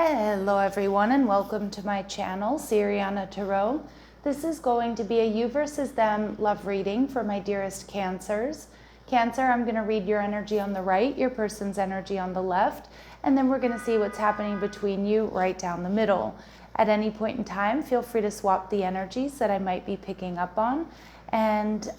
Hello everyone and welcome to my channel, Siriana Tarot. This is going to be a you versus them love reading for my dearest Cancers. Cancer, I'm going to read your energy on the right, your person's energy on the left, and then we're going to see what's happening between you right down the middle. At any point in time, feel free to swap the energies that I might be picking up on. And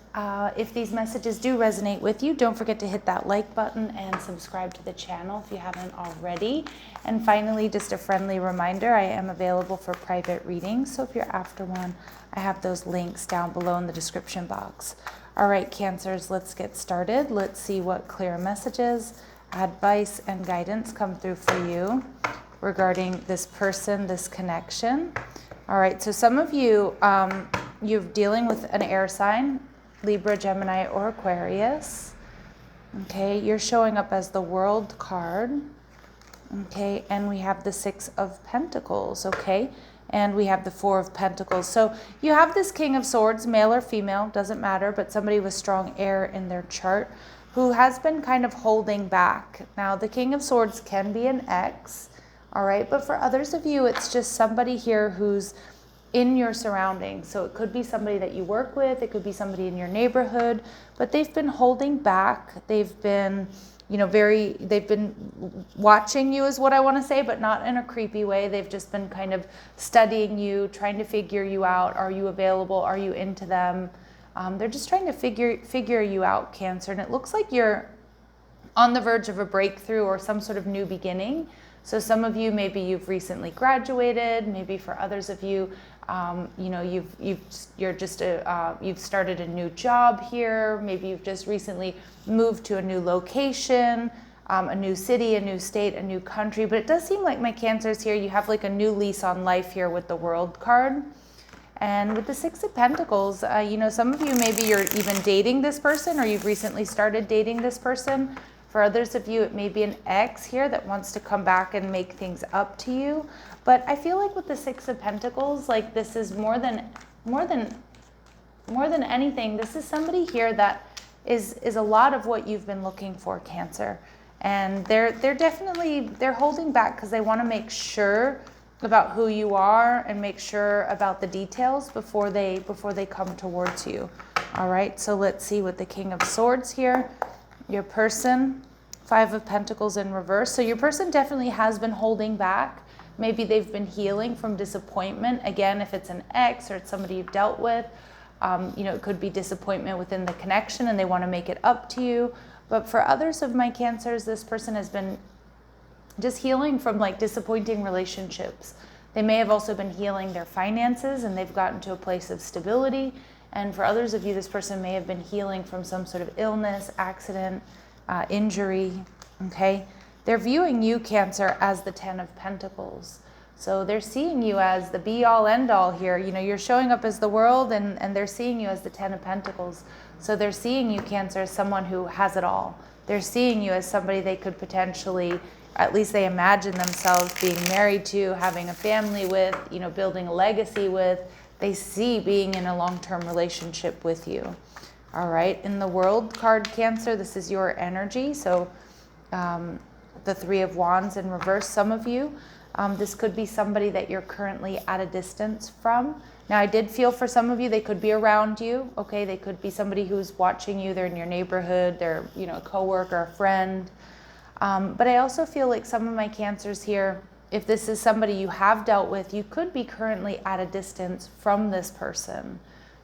if these messages do resonate with you, don't forget to hit that like button and subscribe to the channel if you haven't already. And finally, just a friendly reminder, I am available for private readings. So if you're after one, I have those links down below in the description box. All right, Cancers, let's get started. Let's see what clear messages, advice, and guidance come through for you regarding this person, this connection. All right, so some of you, you're dealing with an air sign, Libra, Gemini, or Aquarius. Okay, you're showing up as the World card. Okay, and we have the Six of Pentacles, okay? And we have the Four of Pentacles. So you have this King of Swords, male or female, doesn't matter, but somebody with strong air in their chart who has been kind of holding back. Now, the King of Swords can be an ex, all right? But for others of you, it's just somebody here who's in your surroundings. So it could be somebody that you work with, it could be somebody in your neighborhood, but they've been holding back. They've been, they've been watching you is what I want to say, but not in a creepy way. They've just been kind of studying you, trying to figure you out. Are you available? Are you into them? They're just trying to figure you out, Cancer. And it looks like you're on the verge of a breakthrough or some sort of new beginning. So some of you, maybe you've recently graduated. Maybe for others of you, you've started a new job here. Maybe you've just recently moved to a new location, a new city, a new state, a new country. But it does seem like my Cancers here, you have like a new lease on life here with the World card. And with the Six of Pentacles, some of you, maybe you're even dating this person or you've recently started dating this person. For others of you, it may be an ex here that wants to come back and make things up to you. But I feel like with the Six of Pentacles, like this is more than anything, this is somebody here that is a lot of what you've been looking for, Cancer. And they're holding back because they want to make sure about who you are and make sure about the details before they come towards you. All right, so let's see with the King of Swords here. Your person, Five of Pentacles in reverse. So your person definitely has been holding back. Maybe they've been healing from disappointment. Again, if it's an ex or it's somebody you've dealt with, it could be disappointment within the connection and they want to make it up to you. But for others of my Cancers, this person has been just healing from like disappointing relationships. They may have also been healing their finances and they've gotten to a place of stability. And for others of you, this person may have been healing from some sort of illness, accident, injury, okay? They're viewing you, Cancer, as the Ten of Pentacles. So they're seeing you as the be-all, end-all here. You're showing up as the World and they're seeing you as the Ten of Pentacles. So they're seeing you, Cancer, as someone who has it all. They're seeing you as somebody they could potentially, at least they imagine themselves being married to, having a family with, building a legacy with. They see being in a long-term relationship with you. All right, in the World card, Cancer, this is your energy. So the Three of Wands in reverse, some of you, this could be somebody that you're currently at a distance from. Now, I did feel for some of you, they could be around you, okay? They could be somebody who's watching you. They're in your neighborhood. They're, a coworker, a friend. But I also feel like some of my Cancers here, if this is somebody you have dealt with, you could be currently at a distance from this person,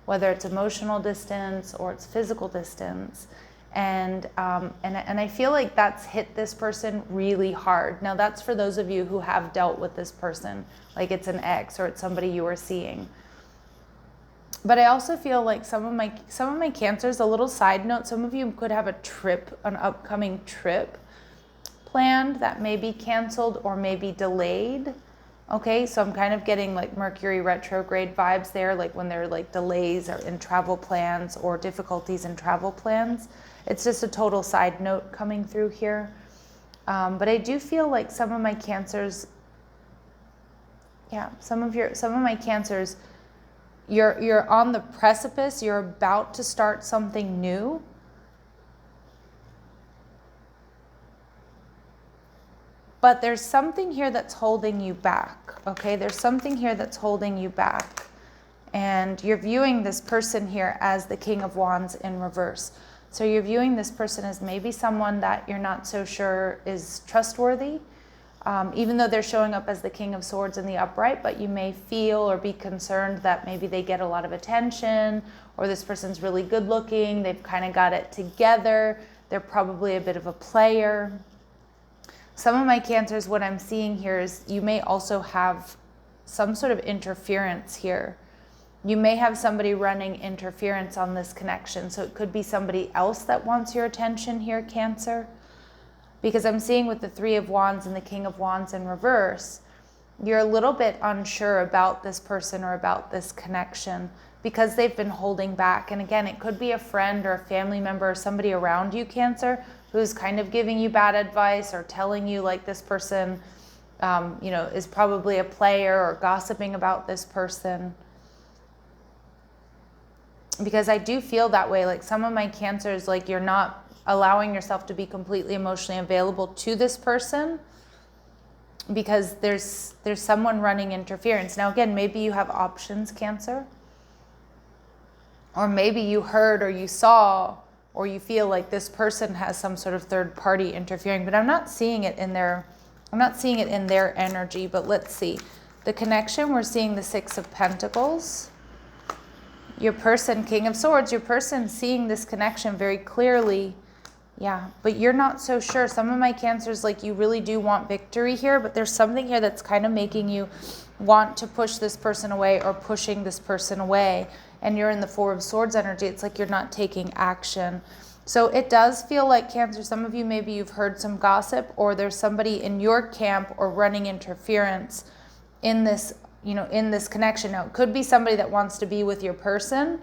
whether it's emotional distance or it's physical distance. And I feel like that's hit this person really hard. Now, that's for those of you who have dealt with this person, like it's an ex or it's somebody you are seeing. But I also feel like some of my Cancers, a little side note, some of you could have a trip, an upcoming trip planned that may be canceled or may be delayed. Okay, so I'm kind of getting like Mercury retrograde vibes there, like when there are like delays or in travel plans or difficulties in travel plans. It's just a total side note coming through here. But I do feel like some of my Cancers, some of my Cancers, you're on the precipice, you're about to start something new. but there's something here that's holding you back, okay? There's something here that's holding you back. And you're viewing this person here as the King of Wands in reverse. So you're viewing this person as maybe someone that you're not so sure is trustworthy, even though they're showing up as the King of Swords in the upright, but you may feel or be concerned that maybe they get a lot of attention, or this person's really good looking, they've kind of got it together, they're probably a bit of a player. Some of my Cancers, what I'm seeing here is you may also have some sort of interference here. You may have somebody running interference on this connection. So it could be somebody else that wants your attention here, Cancer. Because I'm seeing with the Three of Wands and the King of Wands in reverse, you're a little bit unsure about this person or about this connection because they've been holding back. And again, it could be a friend or a family member or somebody around you, Cancer, who's kind of giving you bad advice or telling you like this person, you know, is probably a player, or gossiping about this person. Because I do feel that way. Like some of my Cancers, like you're not allowing yourself to be completely emotionally available to this person because there's someone running interference. Now again, maybe you have options, Cancer. Or maybe you heard or you saw or you feel like this person has some sort of third party interfering, but I'm not seeing it in their energy. But let's see. The connection, we're seeing the Six of Pentacles. Your person, King of Swords, your person seeing this connection very clearly. Yeah, but you're not so sure. Some of my Cancers, like you really do want victory here, but there's something here that's kind of making you want to push this person away or pushing this person away. And you're in the Four of Swords energy. It's like you're not taking action. So it does feel like, Cancer, some of you, maybe you've heard some gossip, or there's somebody in your camp or running interference in this, you know, in this connection. Now, it could be somebody that wants to be with your person,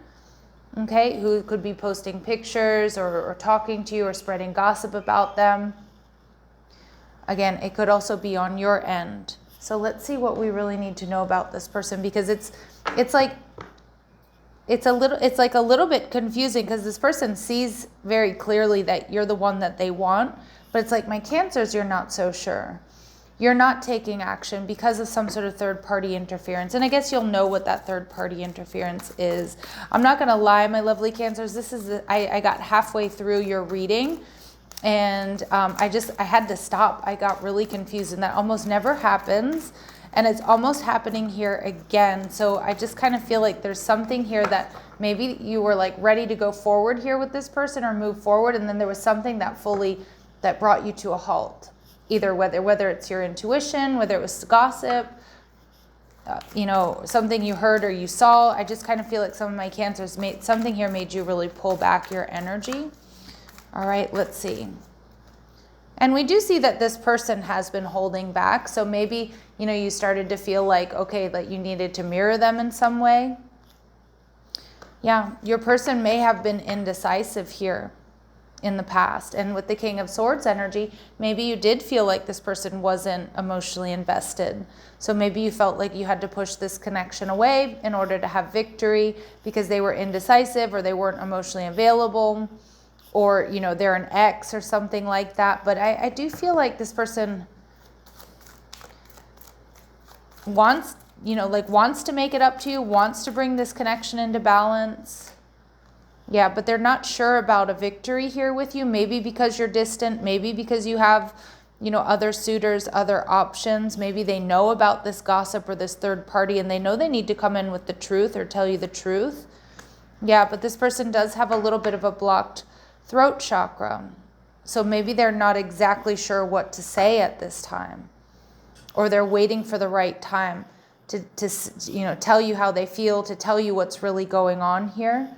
okay, who could be posting pictures or talking to you or spreading gossip about them. Again, it could also be on your end. So let's see what we really need to know about this person, because it's like a little bit confusing, because this person sees very clearly that you're the one that they want, but it's like, my Cancers, you're not so sure. You're not taking action because of some sort of third-party interference. And I guess you'll know what that third-party interference is. I'm not going to lie, my lovely Cancers. I got halfway through your reading, and I had to stop. I got really confused, and that almost never happens. And it's almost happening here again. So I just kind of feel like there's something here that maybe you were like ready to go forward here with this person or move forward, and then there was something that brought you to a halt. Either whether it's your intuition, whether it was gossip, you know, something you heard or you saw. I just kind of feel like some of my Cancers something here made you really pull back your energy. All right, let's see. And we do see that this person has been holding back. So maybe, you know, you started to feel like, okay, that you needed to mirror them in some way. Yeah, your person may have been indecisive here in the past. And with the King of Swords energy, maybe you did feel like this person wasn't emotionally invested. So maybe you felt like you had to push this connection away in order to have victory because they were indecisive or they weren't emotionally available, or, you know, they're an ex or something like that. But I do feel like this person wants, you know, like wants to make it up to you, wants to bring this connection into balance. Yeah, but they're not sure about a victory here with you. Maybe because you're distant, maybe because you have, you know, other suitors, other options. Maybe they know about this gossip or this third party, and they know they need to come in with the truth or tell you the truth. Yeah, but this person does have a little bit of a blocked throat chakra. So maybe they're not exactly sure what to say at this time, or they're waiting for the right time to you know, tell you how they feel, to tell you what's really going on here.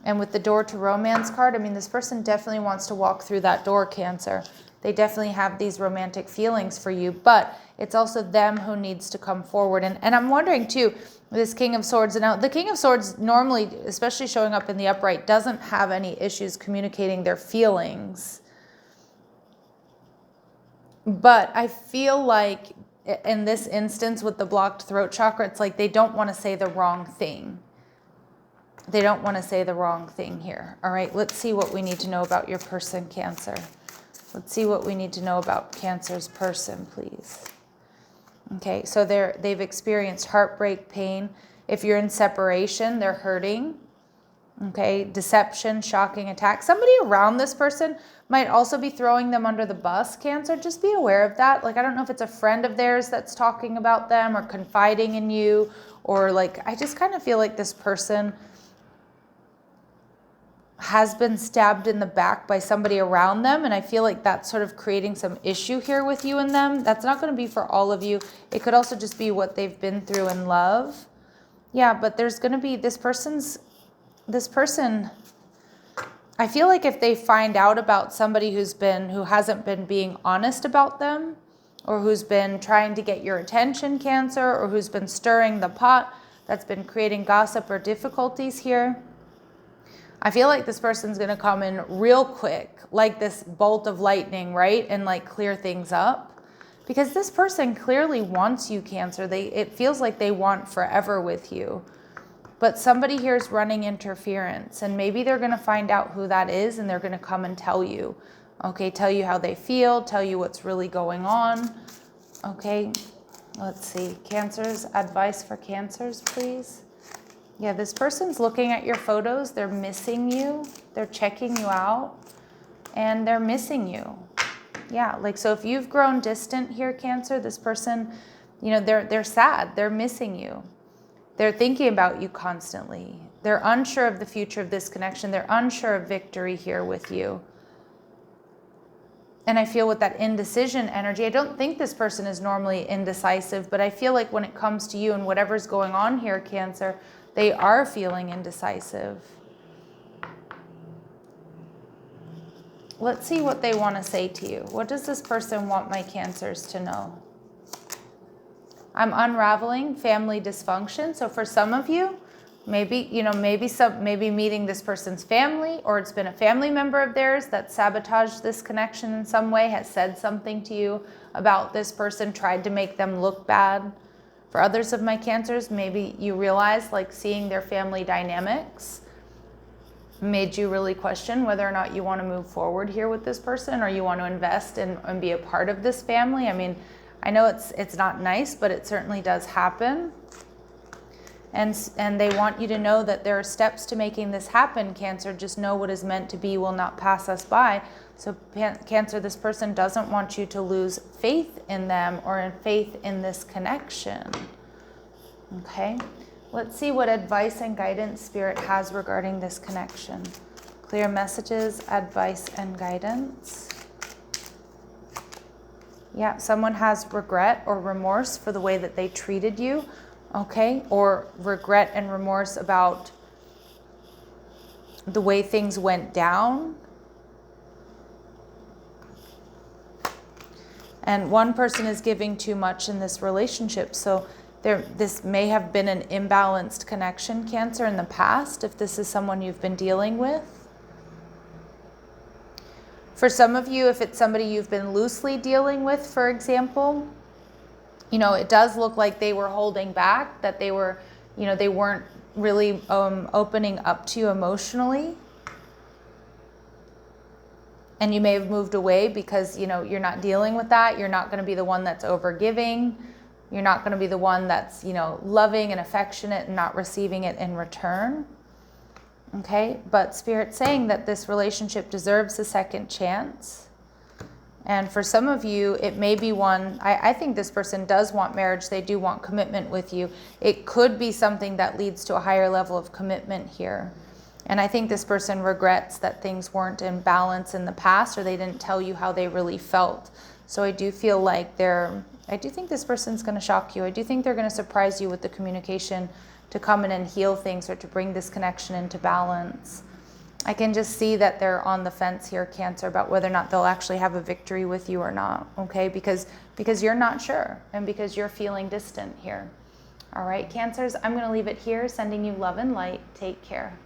And with the Door to Romance card, I mean, this person definitely wants to walk through that door, Cancer. They definitely have these romantic feelings for you, but it's also them who needs to come forward. And I'm wondering too, this King of Swords, now the King of Swords normally, especially showing up in the upright, doesn't have any issues communicating their feelings. But I feel like in this instance with the blocked throat chakra, it's like they don't want to say the wrong thing. They don't want to say the wrong thing here. All right, let's see what we need to know about your person, Cancer. Let's see what we need to know about Cancer's person, please. Okay, so they've experienced heartbreak, pain. If you're in separation, they're hurting. Okay, deception, shocking attack. Somebody around this person might also be throwing them under the bus, Cancer. Just be aware of that. Like, I don't know if it's a friend of theirs that's talking about them or confiding in you, or like, I just kind of feel like this person has been stabbed in the back by somebody around them, and I feel like that's sort of creating some issue here with you and them. That's not going to be for all of you. It could also just be what they've been through in love. Yeah, but there's going to be this person, I feel like if they find out about somebody who hasn't been being honest about them, or who's been trying to get your attention, Cancer, or who's been stirring the pot, that's been creating gossip or difficulties here, I feel like this person's going to come in real quick, like this bolt of lightning, right? And like clear things up. Because this person clearly wants you, Cancer. It feels like they want forever with you. But somebody here is running interference, and maybe they're going to find out who that is, and they're going to come and tell you. Okay, tell you how they feel, tell you what's really going on. Okay, let's see. Cancer's advice for Cancers, please. Yeah, this person's looking at your photos. They're missing you. They're checking you out, and they're missing you. Yeah, like, so if you've grown distant here, Cancer, this person, you know, they're sad. They're missing you. They're thinking about you constantly. They're unsure of the future of this connection. They're unsure of victory here with you. And I feel with that indecision energy, I don't think this person is normally indecisive, but I feel like when it comes to you and whatever's going on here, Cancer, they are feeling indecisive. Let's see what they want to say to you. What does this person want my Cancers to know? I'm unraveling family dysfunction. So for some of you, maybe meeting this person's family, or it's been a family member of theirs that sabotaged this connection in some way, has said something to you about this person, tried to make them look bad. For others of my Cancers, maybe you realize, like, seeing their family dynamics made you really question whether or not you want to move forward here with this person, or you want to invest and be a part of this family. I mean, I know it's not nice, but it certainly does happen. And they want you to know that there are steps to making this happen, Cancer. Just know what is meant to be will not pass us by. So Cancer, this person doesn't want you to lose faith in them or in faith in this connection. Okay, let's see what advice and guidance Spirit has regarding this connection. Clear messages, advice, and guidance. Yeah, someone has regret or remorse for the way that they treated you, okay? Or regret and remorse about the way things went down. And one person is giving too much in this relationship. So this may have been an imbalanced connection, Cancer, in the past, if this is someone you've been dealing with. For some of you, if it's somebody you've been loosely dealing with, for example, you know, it does look like they were holding back, that they were, you know, they weren't really opening up to you emotionally. And you may have moved away because, you know, you're not dealing with that. You're not going to be the one that's overgiving. You're not going to be the one that's, you know, loving and affectionate and not receiving it in return. Okay, but Spirit's saying that this relationship deserves a second chance. And for some of you, it may be one, I think this person does want marriage. They do want commitment with you. It could be something that leads to a higher level of commitment here. And I think this person regrets that things weren't in balance in the past, or they didn't tell you how they really felt. So I do feel like I do think this person's going to shock you. I do think they're going to surprise you with the communication to come in and heal things, or to bring this connection into balance. I can just see that they're on the fence here, Cancer, about whether or not they'll actually have a victory with you or not, okay? Because you're not sure, and because you're feeling distant here. All right, Cancers, I'm going to leave it here, sending you love and light. Take care.